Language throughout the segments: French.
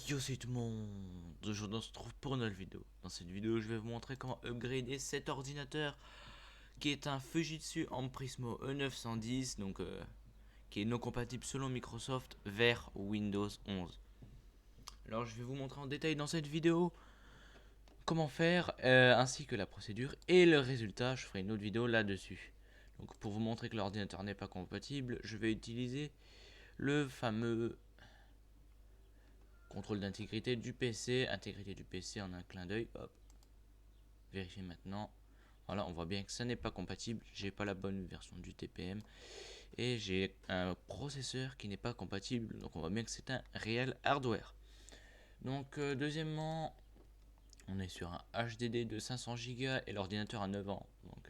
Yo, c'est tout le monde. Aujourd'hui, on se retrouve pour une nouvelle vidéo. Dans cette vidéo, je vais vous montrer comment upgrader cet ordinateur qui est un Fujitsu Amprismo E910, donc qui est non compatible selon Microsoft vers Windows 11. Alors, je vais vous montrer en détail dans cette vidéo comment faire, ainsi que la procédure et le résultat. Je ferai une autre vidéo là-dessus. Donc, pour vous montrer que l'ordinateur n'est pas compatible, je vais utiliser le fameux contrôle d'intégrité du PC, intégrité du PC en un clin d'œil. Hop, vérifier maintenant. Voilà, on voit bien que ça n'est pas compatible. J'ai pas la bonne version du TPM et j'ai un processeur qui n'est pas compatible. Donc on voit bien que c'est un réel hardware. Donc deuxièmement, on est sur un HDD de 500 Go et l'ordinateur a 9 ans. Donc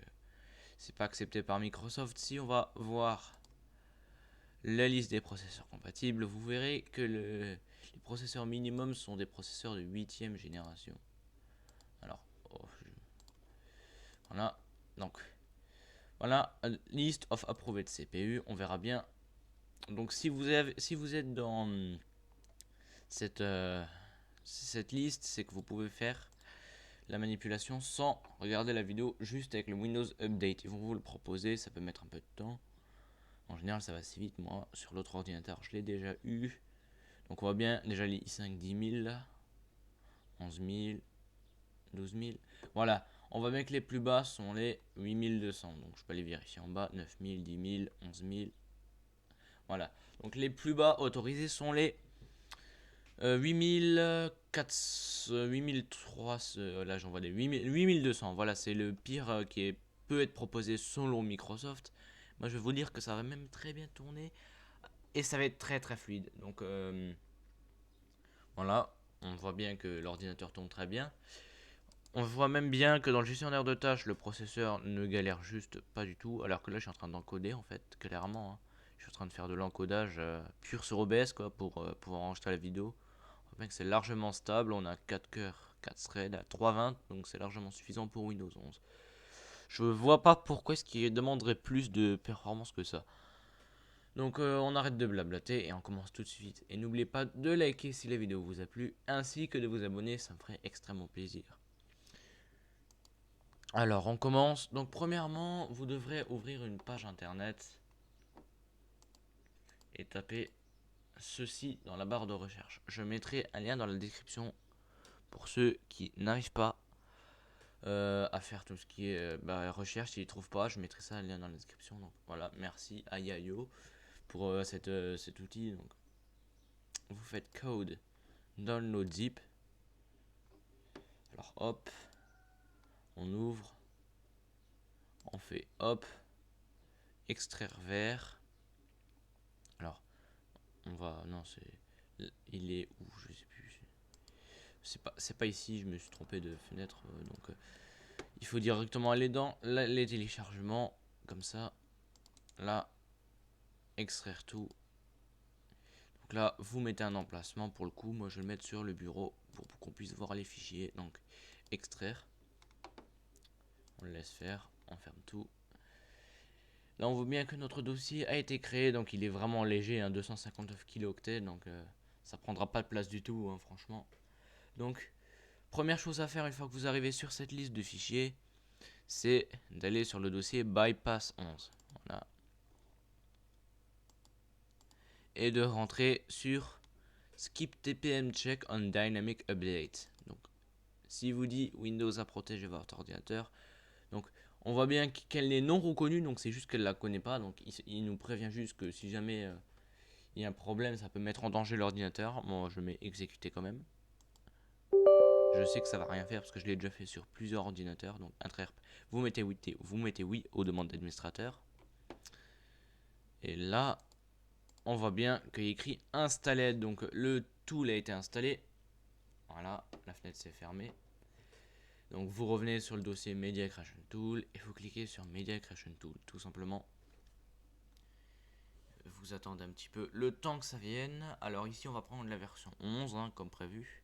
c'est pas accepté par Microsoft. Si on va voir la liste des processeurs compatibles, vous verrez que les processeurs minimum sont des processeurs de 8ème génération. Alors, voilà. Donc, voilà, list of approved CPU. On verra bien. Donc, si vous êtes dans cette, cette liste, c'est que vous pouvez faire la manipulation sans regarder la vidéo, juste avec le Windows Update. Ils vont vous le proposer, ça peut mettre un peu de temps. En général, ça va assez vite. Moi, sur l'autre ordinateur, je l'ai déjà eu. Donc, on voit bien déjà les i5 10000 là, 11000, 12000. Voilà, on voit bien que les plus bas sont les 8200. Donc, je peux aller vérifier en bas 9000, 10000, 11000. Voilà, donc les plus bas autorisés sont les 8400, 8300, là j'en vois des 8200. Voilà, c'est le pire peut être proposé selon Microsoft. Moi je vais vous dire que ça va même très bien tourner et ça va être très très fluide. Donc voilà, on voit bien que l'ordinateur tourne très bien. On voit même bien que dans le gestionnaire de tâches, le processeur ne galère juste pas du tout. Alors que là, je suis en train d'encoder en fait, clairement. Hein. Je suis en train de faire de l'encodage pur sur OBS quoi, pour pouvoir enregistrer la vidéo. On voit bien que c'est largement stable. On a 4 cœurs, 4 threads à 320, donc c'est largement suffisant pour Windows 11. Je vois pas pourquoi est-ce qu'il demanderait plus de performance que ça. Donc on arrête de blablater et on commence tout de suite. Et n'oubliez pas de liker si la vidéo vous a plu, ainsi que de vous abonner, ça me ferait extrêmement plaisir. Alors, on commence. Donc, premièrement, vous devrez ouvrir une page internet et taper ceci dans la barre de recherche. Je mettrai un lien dans la description pour ceux qui n'arrivent pas à faire tout ce qui est recherche. S'ils ne trouvent pas, je mettrai ça un lien dans la description. Donc, voilà, merci à Yayo pour cet outil. Donc, vous faites code download zip. Alors, hop, on ouvre, on fait hop, extraire vers. Alors, on va. Non, c'est. Il est où? Je sais plus. C'est pas ici, je me suis trompé de fenêtre. Donc, il faut directement aller dans les téléchargements. Comme ça. Là, extraire tout. Donc là, vous mettez un emplacement pour le coup. Moi, je vais le mettre sur le bureau pour qu'on puisse voir les fichiers. Donc, extraire. On le laisse faire. On ferme tout. Là, on voit bien que notre dossier a été créé. Donc, il est vraiment léger, hein, 259 kilooctets. Donc, ça prendra pas de place du tout, hein, franchement. Donc, première chose à faire une fois que vous arrivez sur cette liste de fichiers, c'est d'aller sur le dossier bypass 11. Voilà. Et de rentrer sur skip tpm check on dynamic update. Donc, si vous dit Windows a protégé votre ordinateur, donc on voit bien qu'elle est non reconnue, donc c'est juste qu'elle la connaît pas. Donc, il nous prévient juste que si jamais il y a un problème, ça peut mettre en danger l'ordinateur. Moi, je mets exécuter quand même. Je sais que ça va rien faire parce que je l'ai déjà fait sur plusieurs ordinateurs. Donc, vous mettez oui aux demandes d'administrateur. Et là, on voit bien qu'il y a écrit installer. Donc, le tool a été installé. Voilà, la fenêtre s'est fermée. Donc, vous revenez sur le dossier Media Creation Tool et vous cliquez sur Media Creation Tool, tout simplement. Vous attendez un petit peu le temps que ça vienne. Alors, ici, on va prendre la version 11, hein, comme prévu.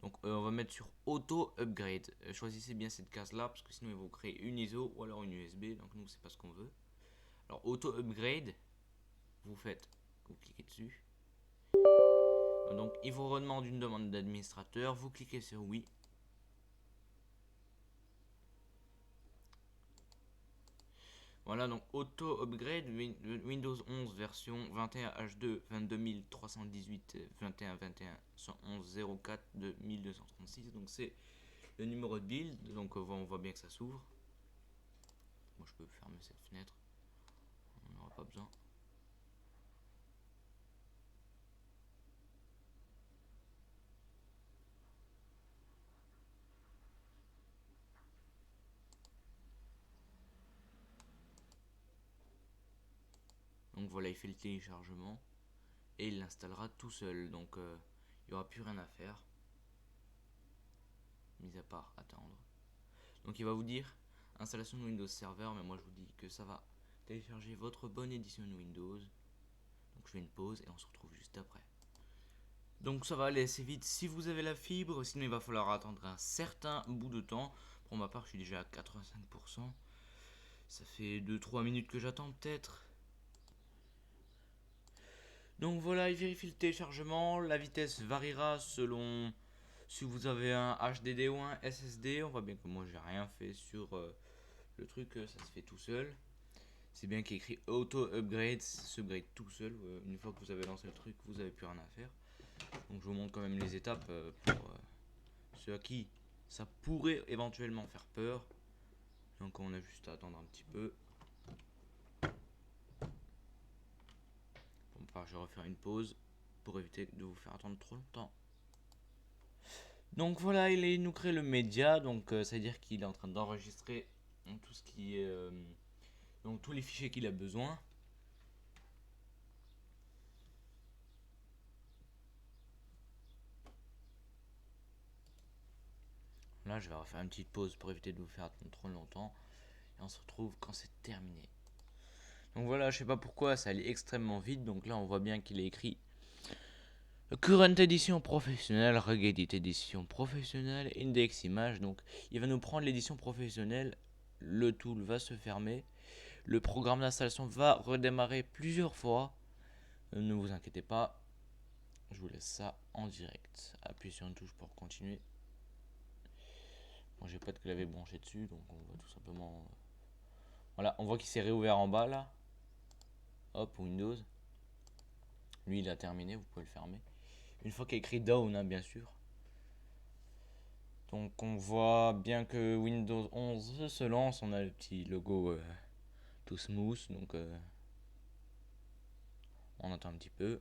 Donc on va mettre sur auto upgrade. Choisissez bien cette case là parce que sinon il va vous créer une ISO ou alors une USB. Donc nous c'est pas ce qu'on veut. Alors auto upgrade, vous cliquez dessus. il vous redemande une demande d'administrateur, vous cliquez sur oui. Voilà, donc auto upgrade Windows 11 version 21H2 22318 21 21 111 04 de 1236. Donc c'est le numéro de build. Donc on voit bien que ça s'ouvre. Moi je peux fermer cette fenêtre, on n'aura pas besoin. Donc voilà, il fait le téléchargement et il l'installera tout seul. Donc il n'y aura plus rien à faire, mis à part attendre. Donc il va vous dire installation de Windows Server, mais moi je vous dis que ça va télécharger votre bonne édition de Windows. Donc je fais une pause et on se retrouve juste après. Donc ça va aller assez vite si vous avez la fibre, sinon il va falloir attendre un certain bout de temps. Pour ma part je suis déjà à 85%. Ça fait 2-3 minutes que j'attends peut-être. Donc voilà, il vérifie le téléchargement. La vitesse variera selon si vous avez un HDD ou un SSD. On voit bien que moi j'ai rien fait sur le truc, ça se fait tout seul. C'est bien qu'il écrit auto upgrade, se upgrade tout seul. Une fois que vous avez lancé le truc, vous n'avez plus rien à faire. Donc je vous montre quand même les étapes pour ceux à qui ça pourrait éventuellement faire peur. Donc on a juste à attendre un petit peu. Enfin, je vais refaire une pause pour éviter de vous faire attendre trop longtemps. Donc voilà, il nous crée le média, donc ça veut dire qu'il est en train d'enregistrer tout ce qui est donc tous les fichiers qu'il a besoin. Là, je vais refaire une petite pause pour éviter de vous faire attendre trop longtemps. Et on se retrouve quand c'est terminé. Donc voilà, je sais pas pourquoi ça allait extrêmement vite. Donc là, on voit bien qu'il est écrit Current édition professionnelle, Regedit édition professionnelle, Index image. Donc il va nous prendre l'édition professionnelle. Le tool va se fermer. Le programme d'installation va redémarrer plusieurs fois. Ne vous inquiétez pas. Je vous laisse ça en direct. Appuyez sur une touche pour continuer. Moi j'ai pas de clavier branché dessus, donc on va tout simplement. Voilà, on voit qu'il s'est réouvert en bas là. Hop, Windows. Lui il a terminé, vous pouvez le fermer. Une fois qu'il y a écrit down, hein, bien sûr. Donc on voit bien que Windows 11 se lance. On a le petit logo tout smooth. Donc on attend un petit peu.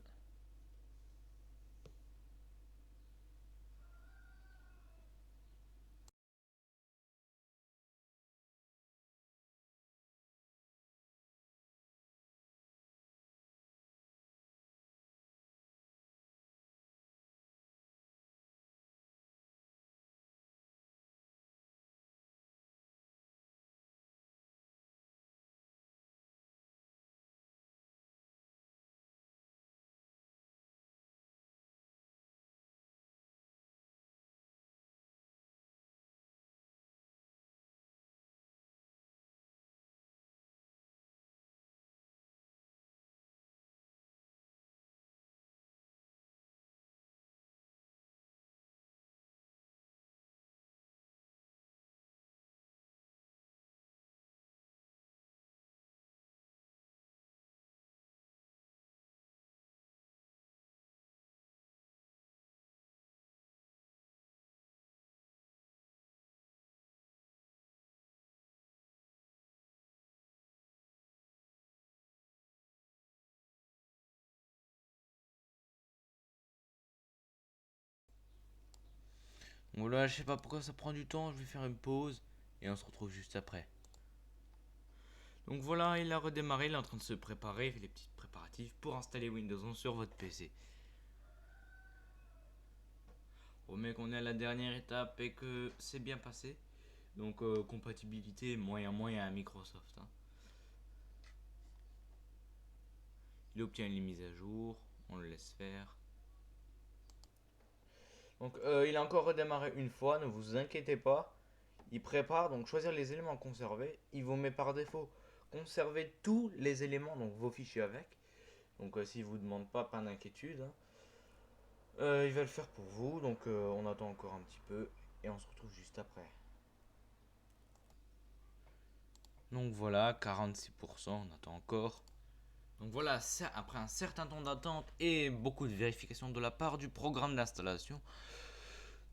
Donc là, je sais pas pourquoi ça prend du temps. Je vais faire une pause et on se retrouve juste après. Donc voilà, il a redémarré, il est en train de se préparer, il fait les petits préparatifs pour installer Windows 11 sur votre PC. Au mec, on est à la dernière étape et que c'est bien passé. Donc compatibilité moyen à Microsoft. Hein. Il obtient les mises à jour, on le laisse faire. Donc il a encore redémarré une fois, ne vous inquiétez pas. Il prépare, donc choisir les éléments conservés. Il vous met par défaut conserver tous les éléments, donc vos fichiers avec. Donc s'il ne vous demande pas d'inquiétude. Hein. Il va le faire pour vous, donc on attend encore un petit peu et on se retrouve juste après. Donc voilà, 46%, on attend encore. Donc voilà, après un certain temps d'attente et beaucoup de vérifications de la part du programme d'installation,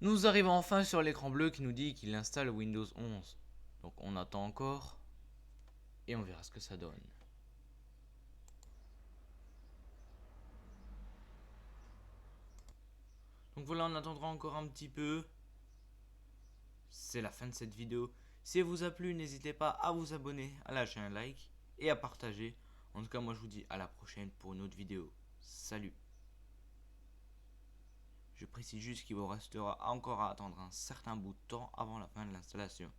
nous arrivons enfin sur l'écran bleu qui nous dit qu'il installe Windows 11. Donc on attend encore et on verra ce que ça donne. Donc voilà, on attendra encore un petit peu. C'est la fin de cette vidéo. Si elle vous a plu, n'hésitez pas à vous abonner, à lâcher un like et à partager. En tout cas, moi je vous dis à la prochaine pour une autre vidéo. Salut. Je précise juste qu'il vous restera encore à attendre un certain bout de temps avant la fin de l'installation.